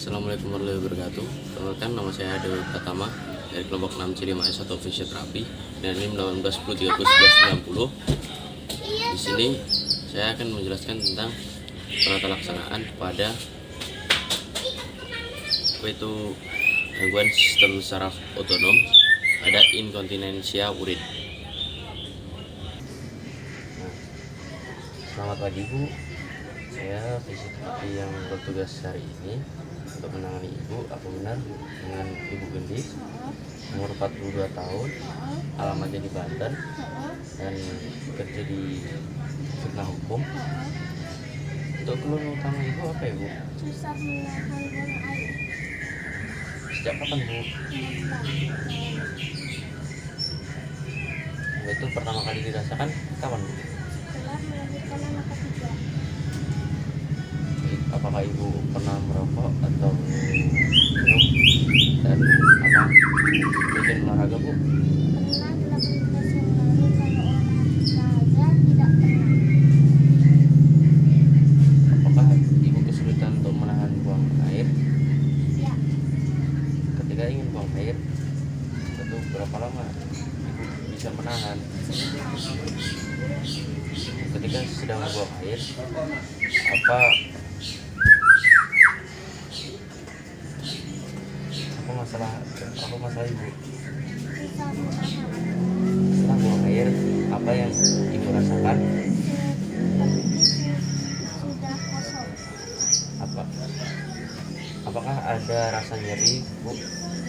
Assalamualaikum warahmatullahi wabarakatuh. Perkenalkan, nama saya Dewi Pratama dari kelompok 6 C5S1 Fisioterapi dan ini 18-10-30-11-90. Di sini saya akan menjelaskan tentang penata laksanaan pada yaitu gangguan sistem saraf otonom pada inkontinensia urin. Selamat pagi Bu, saya fisioterapi yang bertugas hari ini untuk menangani ibu. Aku benar dengan Ibu Gendis, umur 42 tahun, alamatnya di Banten dan kerja di fitnah hukum. Untuk keluhan utama ibu apa ya Bu? Susah menahan buang air. Sejak kapan Bu? Itu pertama kali dirasakan kapan Bu? Setelah melahirkan anak ketiga. Apakah ibu pernah merokok atau minum, dan apa rutin olahraga Bu? Pernah 18 yang lalu, kalau olahraga tidak pernah. Apakah ibu kesulitan untuk menahan buang air? Ya, Ketika ingin buang air, itu berapa lama ibu bisa menahan? Ketika sedang buang air, apa masalah ibu? bisa menahan. Setelah buang air, apa yang ibu rasakan? Seperti sudah kosong. Apakah ada rasa nyeri Bu? Tidak.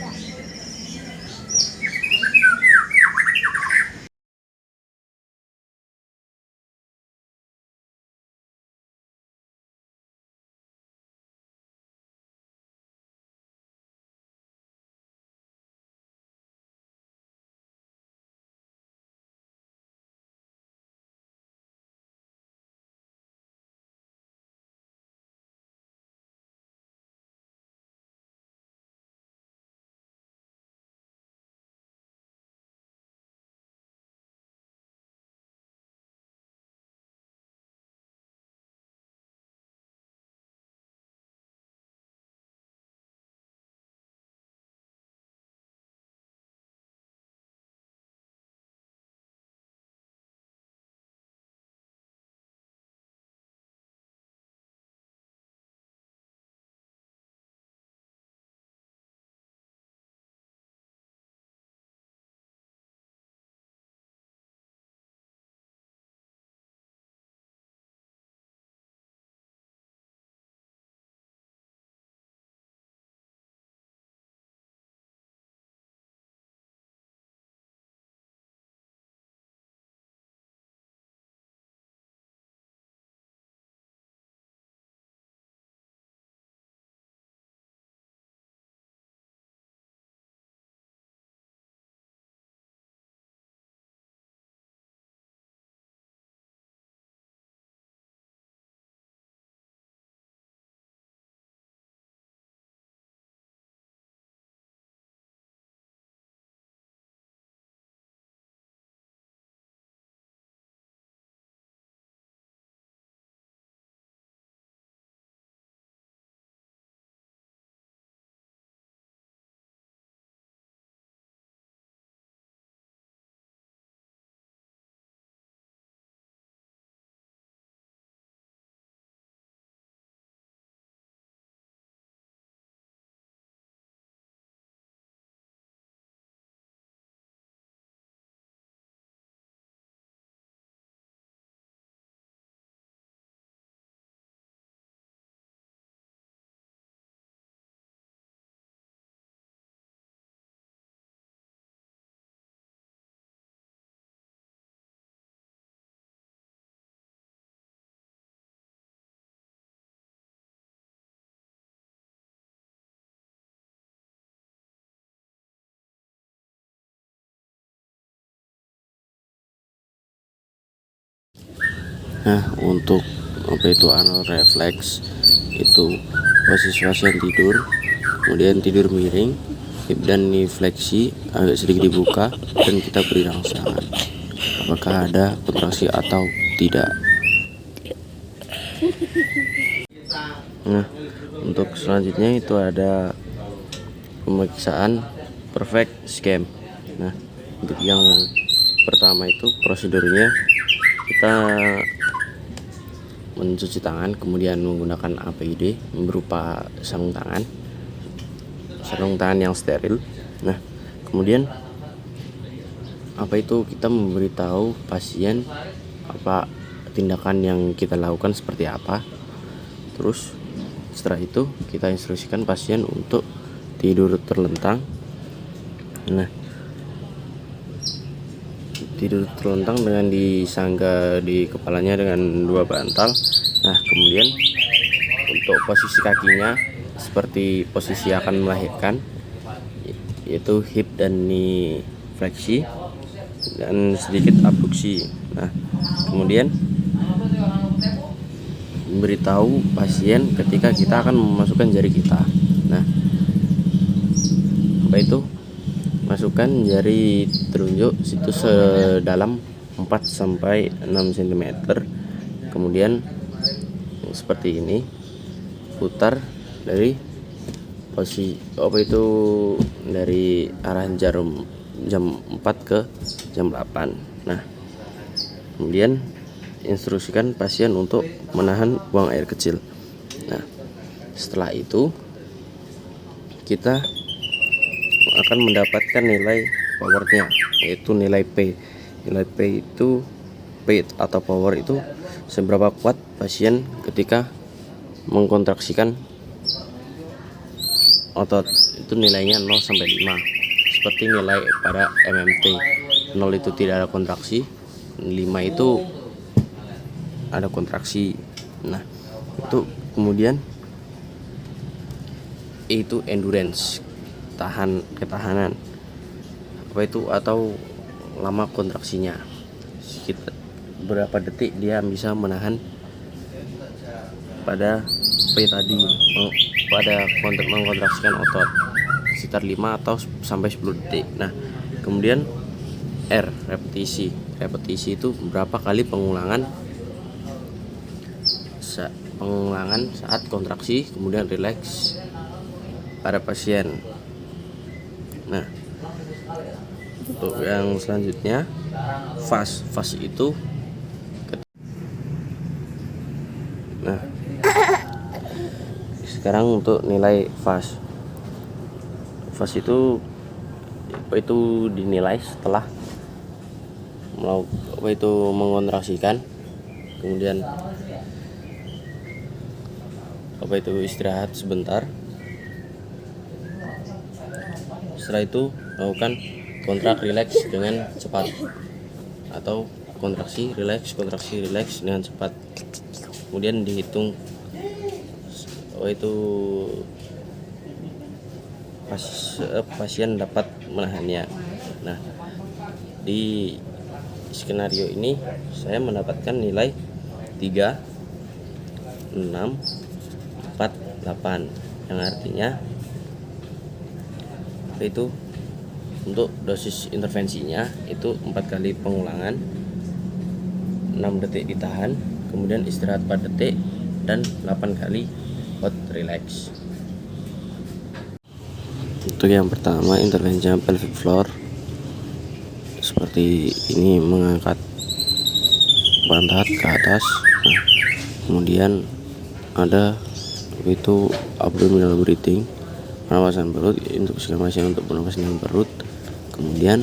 Nah, untuk anal refleks itu posisi pasien tidur, kemudian tidur miring, hip dan knee fleksi agak sedikit dibuka, dan kita beri rangsangan. Apakah ada kontraksi atau tidak? Nah, Untuk selanjutnya itu ada pemeriksaan perfect scan. Nah, untuk yang pertama itu prosedurnya kita mencuci tangan, kemudian menggunakan APD berupa sarung tangan yang steril. Nah, kemudian kita memberitahu pasien apa tindakan yang kita lakukan seperti apa. Terus setelah itu kita instruksikan pasien untuk tidur terlentang. Nah, tidur terlentang dengan disangga di kepalanya dengan 2 bantal. Nah, kemudian untuk posisi kakinya seperti posisi akan melahirkan, yaitu hip dan knee fleksi dan sedikit abduksi. Nah, kemudian memberitahu pasien ketika kita akan memasukkan jari kita. Nah, masukkan jari telunjuk situ sedalam 4 sampai 6 cm. Kemudian seperti ini, putar dari posisi dari arah jarum jam 4 ke jam 8. Nah, kemudian instruksikan pasien untuk menahan buang air kecil. Nah, setelah itu kita akan mendapatkan nilai powernya, yaitu nilai P. Nilai P atau power itu seberapa kuat pasien ketika mengkontraksikan otot. Itu nilainya 0 sampai 5. Seperti nilai pada MMT. 0 itu tidak ada kontraksi, 5 itu ada kontraksi. Nah, itu kemudian itu endurance, ketahanan atau lama kontraksinya, berapa detik dia bisa menahan pada P tadi, pada mengkontraksikan otot sekitar 5 atau sampai 10 detik. Nah, kemudian R, repetisi itu berapa kali pengulangan saat kontraksi kemudian rileks pada pasien. Nah, untuk yang selanjutnya fast itu sekarang untuk nilai fast itu dinilai setelah mengontraksikan, kemudian istirahat sebentar. Setelah itu lakukan kontrak rileks dengan cepat atau kontraksi rileks dengan cepat. Kemudian dihitung pasien dapat menahannya. Nah, di skenario ini saya mendapatkan nilai 3, 6, 4, 8, yang artinya itu untuk dosis intervensinya itu 4 kali pengulangan, 6 detik ditahan, kemudian istirahat 4 detik, dan 8 kali hot relax. Untuk yang pertama, intervensi pelvic floor seperti ini, mengangkat pantat ke atas. Nah, kemudian ada abdominal breathing, pernapasan perut, untuk pasien untuk pernapasan dengan perut. Kemudian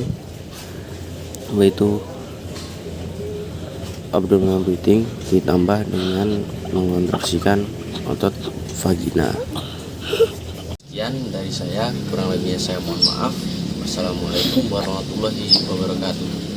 abdominal breathing ditambah dengan mengontraksikan otot vagina. Sekian dari saya, kurang lebihnya saya mohon maaf. Wassalamualaikum warahmatullahi wabarakatuh.